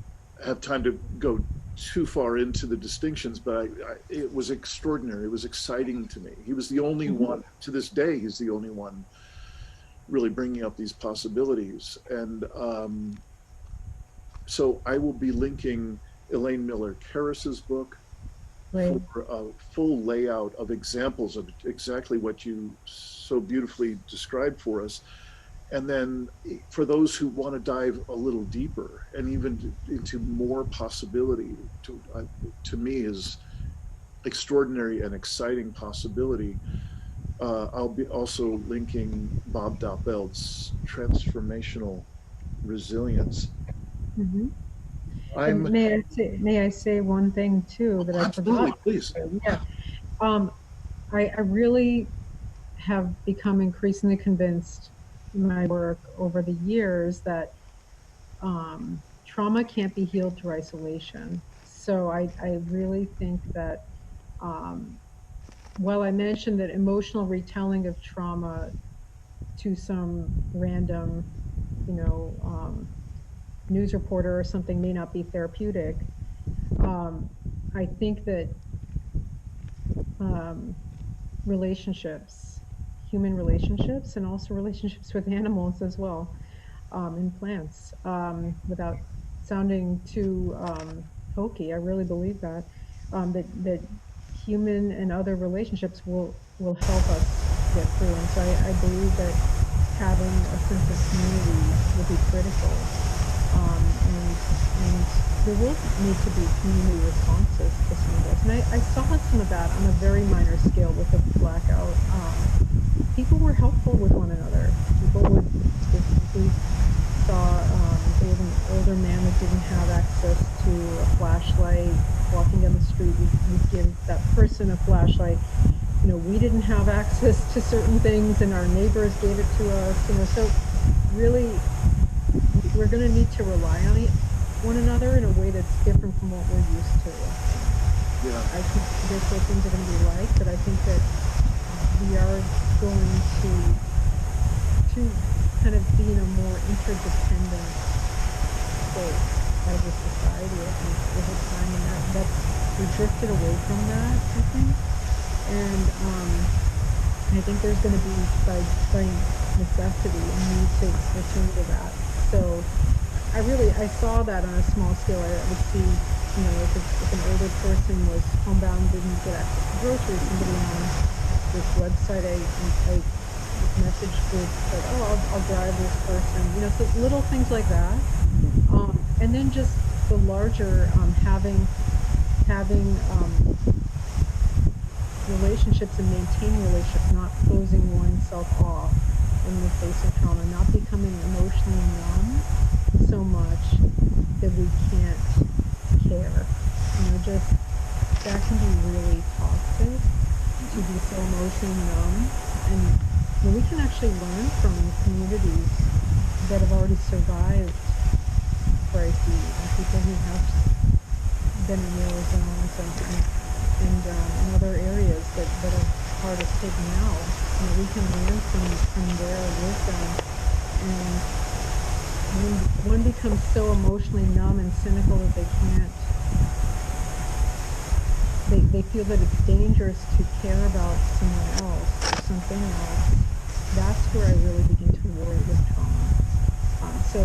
have time to go too far into the distinctions, but it was extraordinary. It was exciting to me. He was the only Mhm. one, to this day, he's the only one really bringing up these possibilities. And so I will be linking Elaine Miller Karras's book for Right. a full layout of examples of exactly what you so beautifully described for us. And then for those who want to dive a little deeper and even into more possibility, to me is extraordinary and exciting possibility. I'll be also linking Bob Doppelt's transformational resilience. Mhm. And I'm may I say one thing too that I forgot? absolutely, please. Yeah. Um, I really have become increasingly convinced in my work over the years that trauma can't be healed through isolation. So I really think that um, while I mentioned that emotional retelling of trauma to some random, you know, news reporter or something may not be therapeutic, um, I think that um, relationships, human relationships, and also relationships with animals as well, and plants, without sounding too hokey. I really believe that that human and other relationships will help us get through. And so I believe that having a sense of community will be critical, and there will need to be community responses to some of this. And I saw some of that on a very minor scale with the blackout. People were helpful with one another. People would, if we saw there was an older man that didn't have access to a flashlight walking down the street, we'd give that person a flashlight. You know, we didn't have access to certain things, and our neighbors gave it to us. You know, so really, we're going to need to rely on one another in a way that's different from what we're used to. I think. Yeah, I can't predict what things are going to be like, but I think that we are going to kind of be in a more interdependent state as a society, I think, over time, and that's we drifted away from that, I think, and I think there's going to be by necessity a need to return to that. So I saw that on a small scale. I would see, you know, if an older person was homebound, didn't get access to groceries, somebody on this website, I message group said, oh, I'll drive this person, you know, so little things like that. And then just the larger, having relationships and maintaining relationships, not closing oneself off in the face of trauma, not becoming emotionally numb so much that we can't care. You know, just that can be really toxic to be so emotionally numb. And you know, we can actually learn from communities that have already survived crises and people who have been in war zones and other areas that are hardest hit now. You know, we can learn from their wisdom. And when one becomes so emotionally numb and cynical that they feel that it's dangerous to care about someone else or something else, that's where I really begin to worry with trauma. So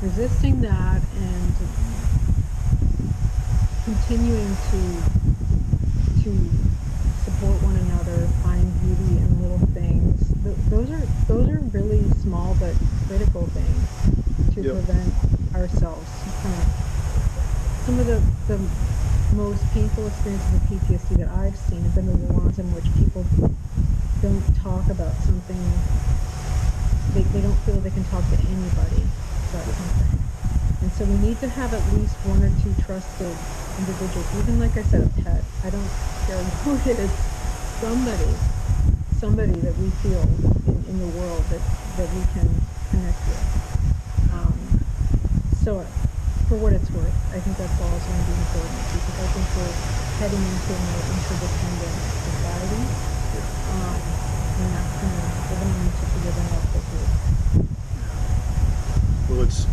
resisting that and continuing to support one another, find beauty in little things. Those are really small but critical things to yep, prevent ourselves from some of the most painful experiences of PTSD that I've seen have been the ones in which people don't talk about something. They don't feel they can talk to anybody about something. And so we need to have at least one or two trusted individuals, even like I said, a pet. I don't care who it is, somebody, somebody that we feel in the world that we can connect with. So for what it's worth, I think that's also going to be important because I think we're heading into a more interdependent society. And that's going to, we're going to need to figure that out quickly.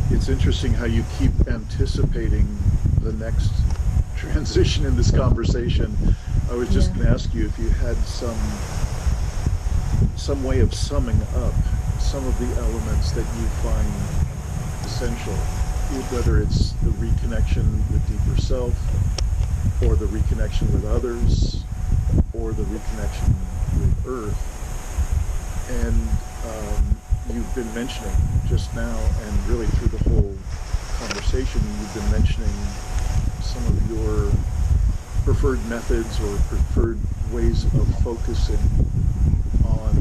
It's interesting how you keep anticipating the next transition in this conversation. I was just Yeah. going to ask you if you had some way of summing up some of the elements that you find essential, whether it's the reconnection with deeper self, or the reconnection with others, or the reconnection with Earth. And you've been mentioning just now, and really through the whole conversation, you've been mentioning some of your preferred methods or preferred ways of focusing on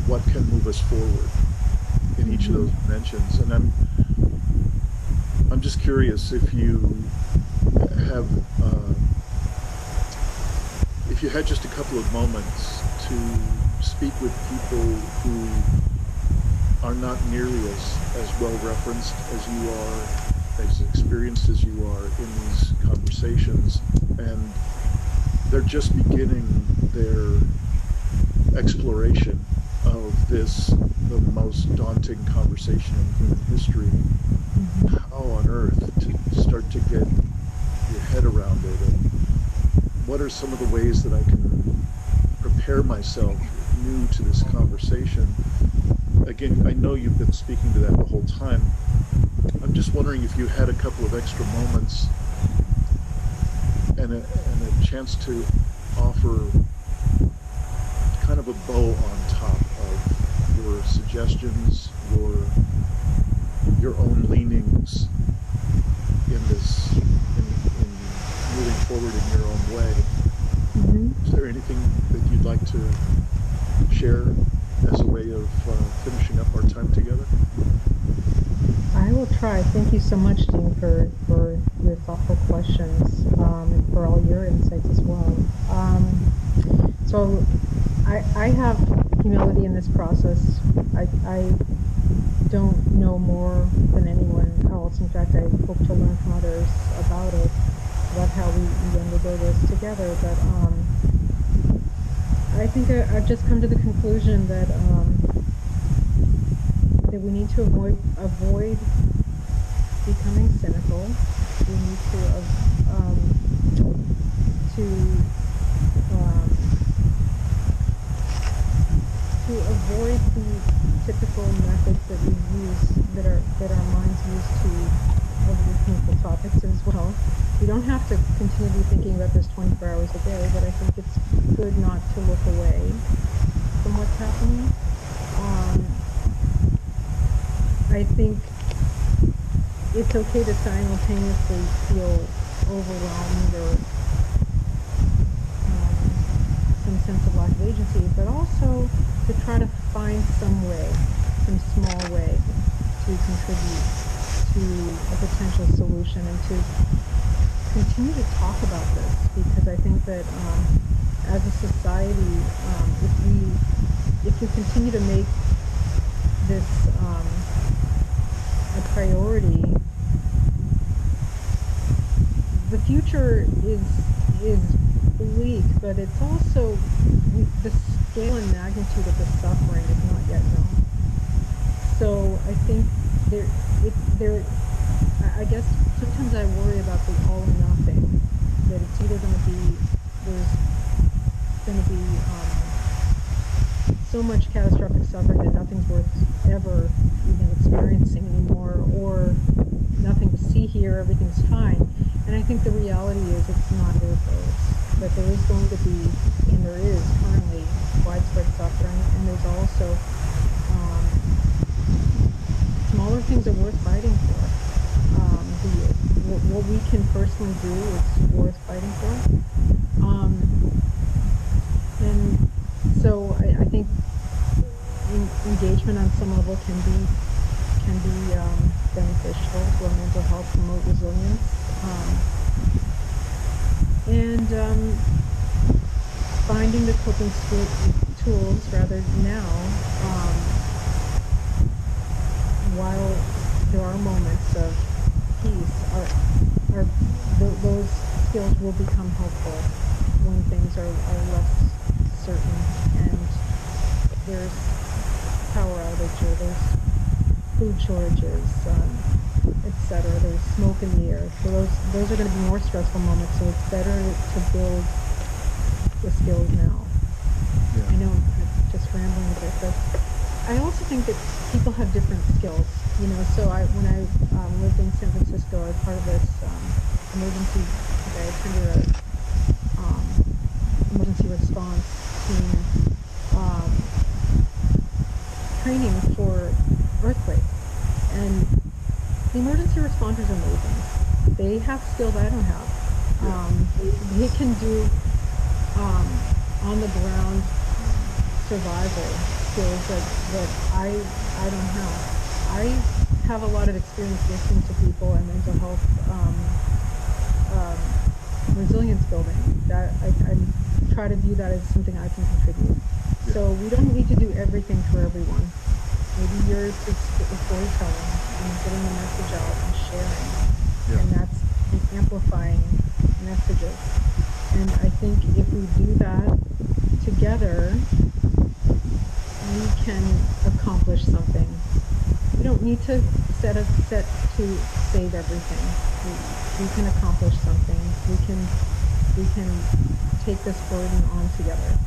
what can move us forward in each of those dimensions. And I'm just curious if you have if you had just a couple of moments to speak with people who are not nearly as well referenced as you are, as experienced as you are in these conversations, and they're just beginning their exploration of this, the most daunting conversation in human history. How on earth to start to get your head around it, and what are some of the ways that I can prepare myself new to this conversation? Again, I know you've been speaking to that the whole time. I'm just wondering if you had a couple of extra moments and a chance to offer kind of a bow on top of your suggestions, your own leanings in this, in moving forward in your own way. Is there anything that you'd like to share as a way of finishing up our time together? I will try. Thank you so much, Dean, for your thoughtful questions, and for all your insights as well. So I have humility in this process. I don't know more than anyone else. In fact, I hope to learn from others about it, about how we undergo this together. But I think I've just come to the conclusion that that we need to avoid becoming cynical. We need to avoid the typical methods that we use, that our minds use to over painful topics as well. You don't have to continue to be thinking about this 24 hours a day, but I think it's good not to look away from what's happening. I think it's okay to simultaneously feel overwhelmed or some sense of lack of agency, but also to try to find some way, some small way to contribute to a potential solution, and to continue to talk about this, because I think that as a society, if we continue to make this a priority, the future is bleak, but it's also, the scale and magnitude of the suffering is not yet known. So I think I guess sometimes I worry about the all or nothing, that it's either there's going to be so much catastrophic suffering that nothing's worth ever even experiencing anymore, or nothing to see here, everything's fine. And I think the reality is it's not either of those. That there is going to be, and there is currently, widespread suffering, and there's also smaller things are worth fighting for. What we can personally do is worth fighting for. And so I think engagement on some level can be beneficial to our mental health, promote resilience, and finding the coping tools rather now, while there are moments of peace, those skills will become helpful when things are less certain, and there's power outage, or there's food shortages, etc. There's smoke in the air. So those are going to be more stressful moments. So it's better to build the skills now. Yeah. I know I'm just rambling a bit, but I also think that people have different skills. So when I lived in San Francisco, I was part of this emergency. I attended a emergency response team training for earthquake, and the emergency responders are amazing. They have skills I don't have. They can do on the ground survival skills that I don't have. I have a lot of experience listening to people and mental health resilience building. That I try to view that as something I can contribute. Yeah. So we don't need to do everything for everyone. Maybe yours is storytelling and getting the message out and sharing, Yeah. and that's amplifying messages. And I think if we do that together, we can accomplish something. We don't need to set to save everything. We can accomplish something. We can take this burden on together.